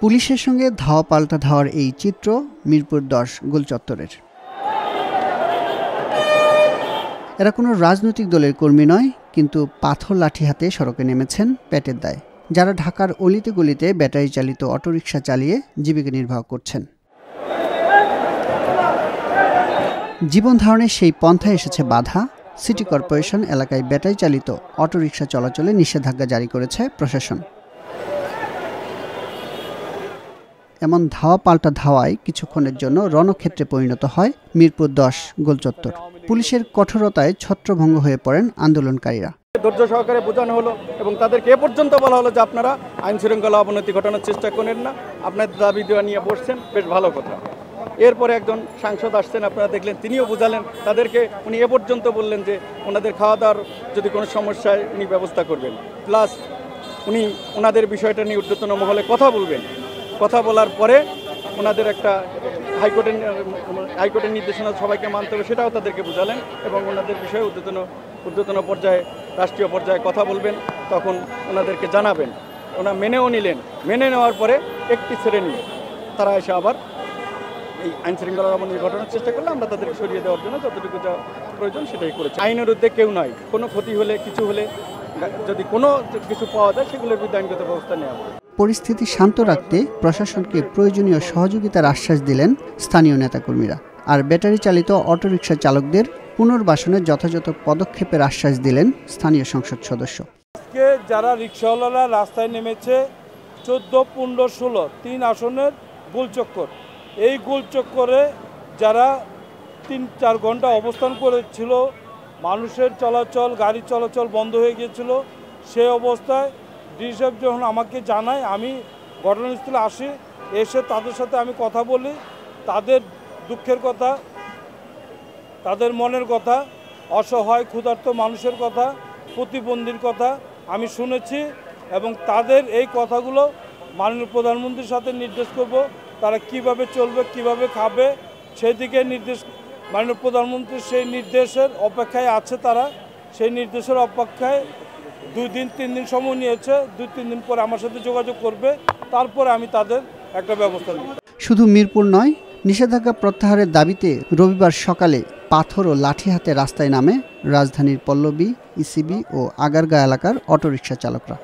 পুলিশের সঙ্গে ধাওয়া পাল্টা ধাওয়ার এই চিত্র মিরপুর ১০ গোলচত্বরের। এরা কোনো রাজনৈতিক দলের কর্মী নয়, কিন্তু পাথর লাঠি হাতে সড়কে নেমেছেন পেটের দায়ে। যারা ঢাকার অলিতে গলিতে ব্যাটারি চালিত অটোরিকশা চালিয়ে জীবিকা নির্বাহ করছেন। জীবন ধারণের সেই পন্থায় এসেছে বাধা। সিটি কর্পোরেশন এলাকায় ব্যাটারি চালিত অটোরিকশা চলাচলে নিষেধাজ্ঞা জারি করেছে প্রশাসন। এমন ধাওয়া পাল্টা ধাওয়ায় কিছুক্ষণের জন্য রণক্ষেত্রে পরিণত হয় মিরপুর ১০ গোলচত্বর। পুলিশের কঠোরতায় ছত্রভঙ্গ হয়ে পড়েন আন্দোলনকারীরা। ধৈর্য সহকারে বোঝানো হলো এবং তাদেরকে এ পর্যন্ত বলা হলো যে আপনারা আইন শৃঙ্খলা অবনতি ঘটানোর চেষ্টা করেন না, আপনাদের দাবি দেওয়া নিয়ে বসছেন, বেশ ভালো কথা। এরপরে একজন সাংসদ আসছেন, আপনারা দেখলেন, তিনিও বোঝালেন তাদেরকে। উনি এ পর্যন্ত বললেন যে ওনাদের খাওয়া দাওয়ার যদি কোনো সমস্যায় উনি ব্যবস্থা করবেন, প্লাস উনি ওনাদের বিষয়টা নিয়ে ঊর্ধ্বতন মহলে কথা বলবেন। কথা বলার পরে ওনাদের একটা হাইকোর্টের নির্দেশনা সবাইকে মানতে হবে, সেটাও তাদেরকে বোঝালেন এবং ওনাদের বিষয়ে ঊর্ধ্বতন পর্যায়ে, রাষ্ট্রীয় পর্যায়ে কথা বলবেন, তখন ওনাদেরকে জানাবেন। ওনা মেনেও নিলেন। মেনে নেওয়ার পরে একটি শ্রেণী তারা এসে আবার এই আইন শৃঙ্খলা অবনতি ঘটানোর চেষ্টা করলে আমরা তাদেরকে সরিয়ে দেওয়ার জন্য যতটুকু যা প্রয়োজন সেটাই করেছি। আইনের ঊর্ধ্বে কেউ নয়। কোনো ক্ষতি হলে, কিছু হলে, যদি কোনো কিছু পাওয়া যায় সেগুলোর বিরুদ্ধে আইনগত ব্যবস্থা নেওয়া হবে। পরিস্থিতি শান্ত রাখতে প্রশাসনকে প্রয়োজনীয় সহযোগিতার আশ্বাস দিলেন স্থানীয় নেতাকর্মীরা। আর ব্যাটারি চালিত অটোরিকশা চালকদের পুনর্বাসনের যথাযথ পদক্ষেপের আশ্বাস দিলেন স্থানীয় সংসদ সদস্য। আজকে যারা রিকশাওয়ালারা রাস্তায় নেমেছে 14, 15, 16 3 আসনের গোলচক্কর, এই গোলচক্করে যারা 3-4 ঘন্টা অবস্থান করেছিল, মানুষের চলাচল, গাড়ি চলাচল বন্ধ হয়ে গিয়েছিল, সেই অবস্থায় ডিসি সাহেব যখন আমাকে জানায়, আমি ঘটনাস্থলে আসি, এসে তাদের সাথে আমি কথা বলি। তাদের দুঃখের কথা, তাদের মনের কথা, অসহায় ক্ষুধার্ত মানুষের কথা, প্রতিবন্ধীর কথা আমি শুনেছি এবং তাদের এই কথাগুলো মাননীয় প্রধানমন্ত্রীর সাথে নির্দেশ করব। তারা কিভাবে চলবে, কিভাবে খাবে, সেদিকে নির্দেশ মাননীয় প্রধানমন্ত্রীর সেই নির্দেশের অপেক্ষায় আছে। তারা সেই নির্দেশের অপেক্ষায় 2 দিন 3 দিন সময় নিয়েছে। 2-3 দিন পরে আমার সাথে যোগাযোগ করবে, তারপরে আমি তাদের একটা ব্যবস্থা নেব। শুধু মিরপুর নয়, নিষেধাজ্ঞা প্রত্যাহারের দাবিতে রবিবার সকালে পাথর ও লাঠি হাতে রাস্তায় নামে রাজধানীর পল্লবী, ইসিবি ও আগারগাঁ এলাকার অটোরিকশা চালকরা।